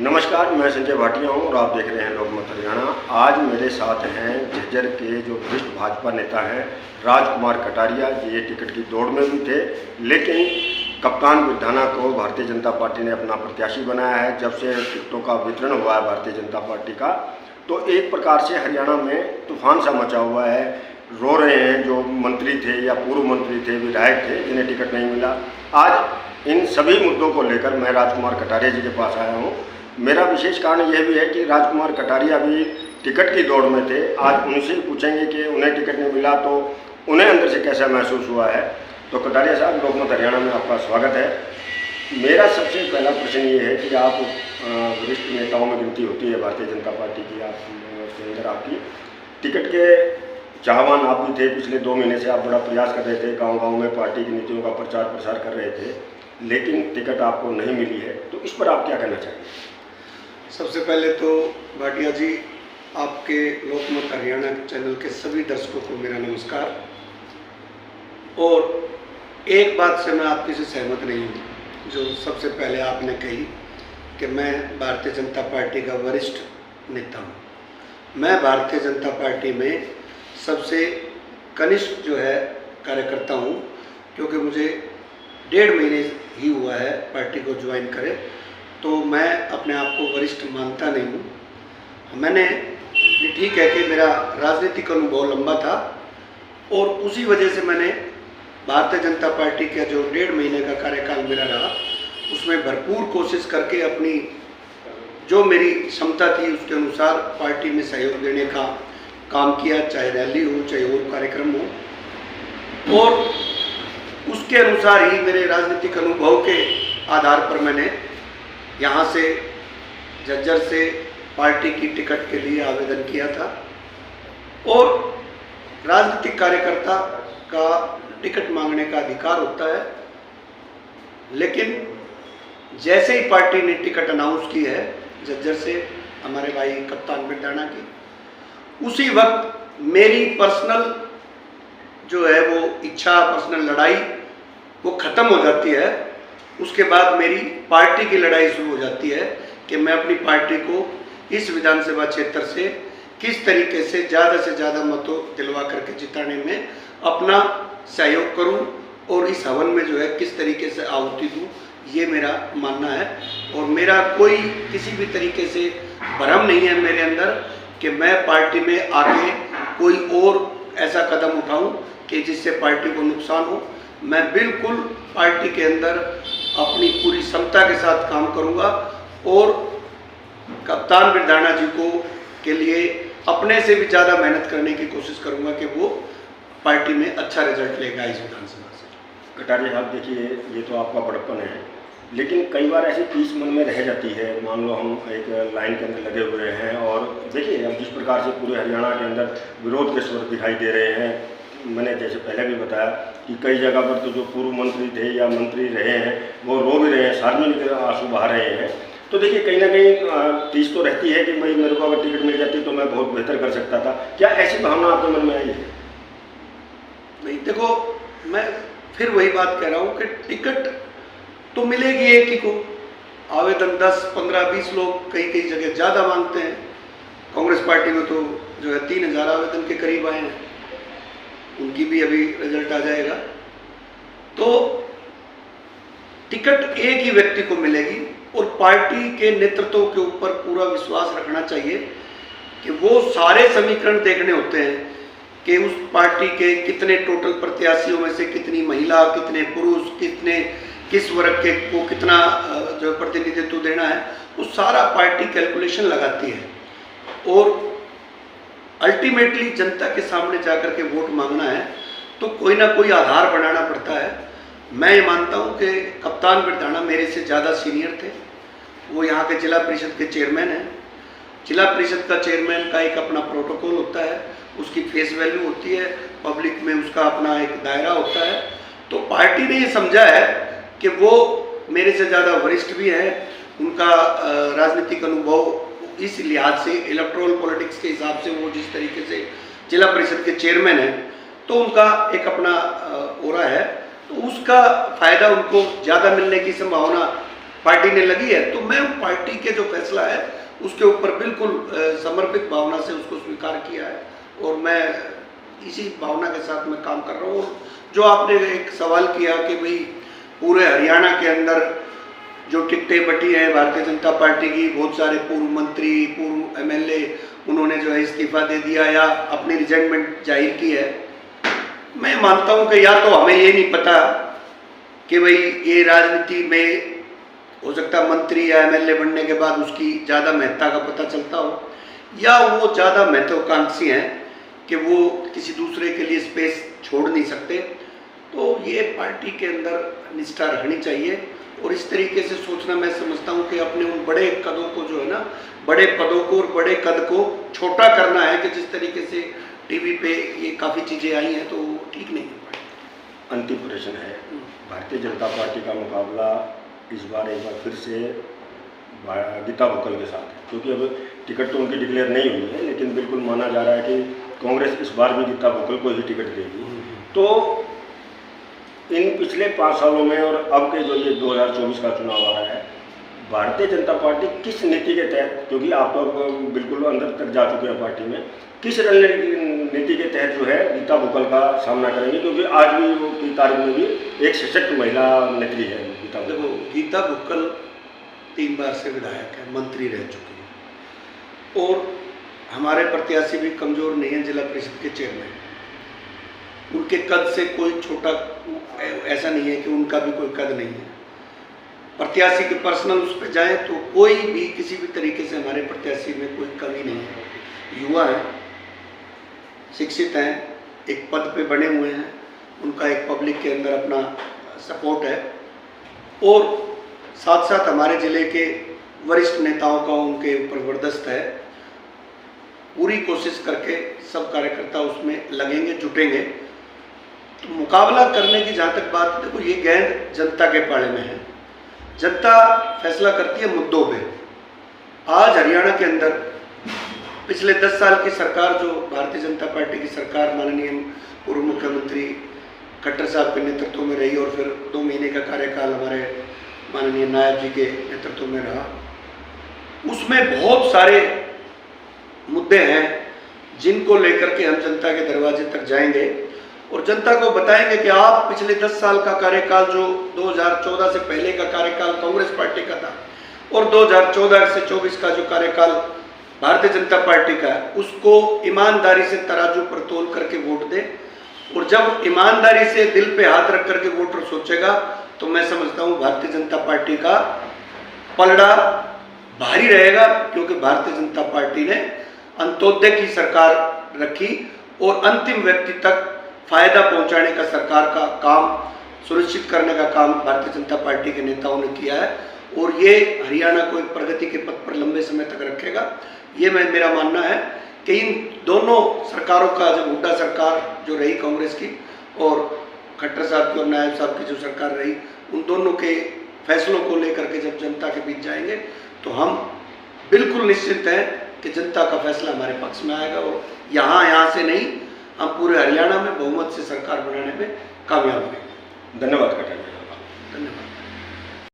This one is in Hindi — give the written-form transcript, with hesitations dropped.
नमस्कार, मैं संजय भाटिया हूँ और आप देख रहे हैं लोकमत हरियाणा। आज मेरे साथ हैं झज्जर के जो वरिष्ठ भाजपा नेता हैं राजकुमार कटारिया। ये टिकट की दौड़ में भी थे, लेकिन कप्तान बिरधाना को भारतीय जनता पार्टी ने अपना प्रत्याशी बनाया है। जब से टिकटों का वितरण हुआ है भारतीय जनता पार्टी का, तो एक प्रकार से हरियाणा में तूफान सा मचा हुआ है। रो रहे हैं जो मंत्री थे या पूर्व मंत्री थे, विधायक थे, जिन्हें टिकट नहीं मिला। आज इन सभी मुद्दों को लेकर मैं राजकुमार कटारिया जी के पास आया हूँ। मेरा विशेष कारण यह भी है कि राजकुमार कटारिया भी टिकट की दौड़ में थे। आज उनसे पूछेंगे कि उन्हें टिकट नहीं मिला तो उन्हें अंदर से कैसा महसूस हुआ है। तो कटारिया साहब, लोकमत हरियाणा में आपका स्वागत है। मेरा सबसे पहला प्रश्न ये है कि आप वरिष्ठ नेताओं में गिनती होती है भारतीय जनता पार्टी की, आप के अंदर आपकी टिकट के चाहवान आप भी थे। पिछले 2 महीने से आप बड़ा प्रयास कर रहे थे, गांव-गांव में पार्टी की नीतियों का प्रचार प्रसार कर रहे थे, लेकिन टिकट आपको नहीं मिली है। तो इस पर आप क्या कहना चाहेंगे? सबसे पहले तो भाटिया जी, आपके लोकमत हरियाणा चैनल के सभी दर्शकों को मेरा नमस्कार। और एक बात से मैं आपकी से सहमत नहीं हूँ, जो सबसे पहले आपने कही कि मैं भारतीय जनता पार्टी का वरिष्ठ नेता हूँ। मैं भारतीय जनता पार्टी में सबसे कनिष्ठ जो है कार्यकर्ता हूँ, क्योंकि मुझे 1.5 महीने ही हुआ है पार्टी को ज्वाइन करे, तो मैं अपने आप को वरिष्ठ मानता नहीं हूँ। मैंने ये ठीक है कि मेरा राजनीतिक अनुभव लंबा था और उसी वजह से मैंने भारतीय जनता पार्टी का जो 1.5 महीने का कार्यकाल मेरा रहा, उसमें भरपूर कोशिश करके अपनी जो मेरी क्षमता थी उसके अनुसार पार्टी में सहयोग देने का काम किया, चाहे रैली हो चाहे और कार्यक्रम हो। और उसके अनुसार ही मेरे राजनीतिक अनुभव के आधार पर मैंने यहाँ से झज्जर से पार्टी की टिकट के लिए आवेदन किया था। और राजनीतिक कार्यकर्ता का टिकट मांगने का अधिकार होता है, लेकिन जैसे ही पार्टी ने टिकट अनाउंस की है झज्जर से हमारे भाई कप्तान बिरधाना की, उसी वक्त मेरी पर्सनल जो है वो इच्छा, पर्सनल लड़ाई वो ख़त्म हो जाती है। उसके बाद मेरी पार्टी की लड़ाई शुरू हो जाती है कि मैं अपनी पार्टी को इस विधानसभा क्षेत्र से किस तरीके से ज़्यादा मतों दिलवा करके जिताने में अपना सहयोग करूं और इस हवन में जो है किस तरीके से आहुति दूं, ये मेरा मानना है। और मेरा कोई किसी भी तरीके से भ्रम नहीं है मेरे अंदर कि मैं पार्टी में आके कोई और ऐसा कदम उठाऊं कि जिससे पार्टी को नुकसान हो। मैं बिल्कुल पार्टी के अंदर अपनी पूरी क्षमता के साथ काम करूंगा और कप्तान बिरधाना जी को के लिए अपने से भी ज़्यादा मेहनत करने की कोशिश करूंगा कि वो पार्टी में अच्छा रिजल्ट लेगा इस विधानसभा से। कटारिया साहब, देखिए, ये तो आपका बड़प्पन है, लेकिन कई बार ऐसी चीज़ मन में रह जाती है। मान लो हम एक लाइन के अंदर लगे हुए हैं और देखिए अब जिस प्रकार से पूरे हरियाणा के अंदर विरोध के स्वर दिखाई दे रहे हैं, मैंने जैसे पहले भी बताया कि कई जगह पर तो जो पूर्व मंत्री थे या मंत्री रहे हैं वो रो भी रहे हैं, सार्वजनिक आंसू बहा रहे हैं। तो देखिए कहीं ना कहीं चीज़ तो रहती है कि भाई मेरे को अगर टिकट मिल जाती तो मैं बहुत बेहतर कर सकता था। क्या ऐसी भावना आपके मन में आई है? नहीं, देखो, मैं फिर वही बात कह रहा हूँ कि टिकट तो मिलेगी एक ही को। आवेदन 10, 15, 20 लोग कई जगह ज़्यादा मांगते हैं। कांग्रेस पार्टी में तो जो है 3000 आवेदन के करीब आए हैं, उनकी भी अभी रिजल्ट आ जाएगा। तो टिकट एक ही व्यक्ति को मिलेगी और पार्टी के नेतृत्व के ऊपर पूरा विश्वास रखना चाहिए कि वो सारे समीकरण देखने होते हैं कि उस पार्टी के कितने टोटल प्रत्याशियों में से कितनी महिला, कितने पुरुष, किस वर्ग के को कितना जो प्रतिनिधित्व देना है, वो सारा पार्टी कैलकुलेशन लगाती है। और अल्टीमेटली जनता के सामने जाकर के वोट मांगना है तो कोई ना कोई आधार बनाना पड़ता है। मैं ये मानता हूँ कि कप्तान बिरधाना मेरे से ज़्यादा सीनियर थे। वो यहाँ के जिला परिषद के चेयरमैन हैं। जिला परिषद का चेयरमैन का एक अपना प्रोटोकॉल होता है, उसकी फेस वैल्यू होती है, पब्लिक में उसका अपना एक दायरा होता है। तो पार्टी ने ये समझा है कि वो मेरे से ज़्यादा वरिष्ठ भी हैं, उनका राजनीतिक अनुभव इस लिहाज से इलेक्ट्रोल पॉलिटिक्स के हिसाब से वो जिस तरीके से जिला परिषद के चेयरमैन हैं, तो उनका एक अपना ओरा है, तो उसका फ़ायदा उनको ज़्यादा मिलने की संभावना पार्टी ने लगी है, तो मैं पार्टी के जो फैसला है उसके ऊपर बिल्कुल समर्पित भावना से उसको स्वीकार किया है और मैं इसी भावना के साथ मैं काम कर रहा हूँ। जो आपने एक सवाल किया कि भाई पूरे हरियाणा के अंदर जो टिकटें बटी हैं भारतीय जनता पार्टी की, बहुत सारे पूर्व मंत्री, पूर्व एमएलए उन्होंने जो है इस्तीफा दे दिया या अपनी रिजाइनमेंट जाहिर की है। मैं मानता हूं कि या तो हमें ये नहीं पता कि भाई ये राजनीति में हो सकता मंत्री या एमएलए बनने के बाद उसकी ज़्यादा महत्ता का पता चलता हो, या वो ज़्यादा महत्वाकांक्षी हैं कि वो किसी दूसरे के लिए स्पेस छोड़ नहीं सकते। तो ये पार्टी के अंदर निष्ठा रहनी चाहिए और इस तरीके से सोचना मैं समझता हूँ कि अपने उन बड़े कदों को जो है ना, बड़े पदों को और बड़े कद को छोटा करना है कि जिस तरीके से टीवी पे ये काफ़ी चीज़ें आई हैं तो ठीक नहीं है। अंतिम प्रश्न है, भारतीय जनता पार्टी का मुकाबला इस बार एक बार फिर से गीता बुक्कल के साथ है, क्योंकि अब टिकट तो उनकी डिक्लेयर नहीं हुई है, लेकिन बिल्कुल माना जा रहा है कि कांग्रेस इस बार भी गीता बुक्कल को ही टिकट देगी। तो इन पिछले 5 सालों में और अब के जो ये 2024 का चुनाव आ रहा है, भारतीय जनता पार्टी किस नीति के तहत, क्योंकि आप तो बिल्कुल अंदर तक जा चुके हैं पार्टी में, किस रणनीति के तहत जो है गीता बुक्कल का सामना करेंगे, क्योंकि आज भी वो की तारीख में भी एक सशक्त महिला नेत्री है गीता बुक्कल। देखो, गीता बुक्कल 3 बार से विधायक है, मंत्री रह चुकी है और हमारे प्रत्याशी भी कमज़ोर नहीं है, जिला परिषद के चेयरमैन। उनके कद से कोई छोटा ऐसा नहीं है कि उनका भी कोई कद नहीं है। प्रत्याशी के पर्सनल उस पर जाएँ तो कोई भी किसी भी तरीके से हमारे प्रत्याशी में कोई कमी नहीं है। युवा हैं, शिक्षित हैं, एक पद पे बने हुए हैं, उनका एक पब्लिक के अंदर अपना सपोर्ट है और साथ साथ हमारे ज़िले के वरिष्ठ नेताओं का उनके ऊपर वर्चस्व है। पूरी कोशिश करके सब कार्यकर्ता उसमें लगेंगे, जुटेंगे। तो मुकाबला करने की जहाँ तक बात, देखो ये गेंद जनता के पाले में है, जनता फैसला करती है मुद्दों पे। आज हरियाणा के अंदर पिछले 10 साल की सरकार, जो भारतीय जनता पार्टी की सरकार माननीय पूर्व मुख्यमंत्री खट्टर साहब के नेतृत्व में रही और फिर 2 महीने का कार्यकाल हमारे माननीय नायब जी के नेतृत्व में रहा, उसमें बहुत सारे मुद्दे हैं जिनको लेकर के हम जनता के दरवाजे तक जाएंगे और जनता को बताएंगे कि आप पिछले 10 साल का कार्यकाल, जो 2014 से पहले का कार्यकाल कांग्रेस पार्टी का था और 2014 से 24 का जो कार्यकाल भारतीय जनता पार्टी का है, उसको ईमानदारी से तराजू पर तोल करके वोट दे। और जब ईमानदारी से दिल पे हाथ रख करके वोटर सोचेगा तो मैं समझता हूँ भारतीय जनता पार्टी का पलड़ा भारी रहेगा, क्योंकि भारतीय जनता पार्टी ने अंत्योदय की सरकार रखी और अंतिम व्यक्ति तक फायदा पहुंचाने का सरकार का काम सुनिश्चित करने का काम भारतीय जनता पार्टी के नेताओं ने किया है और ये हरियाणा को एक प्रगति के पथ पर लंबे समय तक रखेगा। ये मेरा मानना है कि इन दोनों सरकारों का, जब हुड्डा सरकार जो रही कांग्रेस की और खट्टर साहब की और नायब साहब की जो सरकार रही, उन दोनों के फैसलों को लेकर के जब जनता के बीच जाएंगे तो हम बिल्कुल निश्चित हैं कि जनता का फैसला हमारे पक्ष में आएगा और यहाँ से नहीं, हम पूरे हरियाणा में बहुमत से सरकार बनाने में कामयाब होंगे। धन्यवाद कटारिया। धन्यवाद।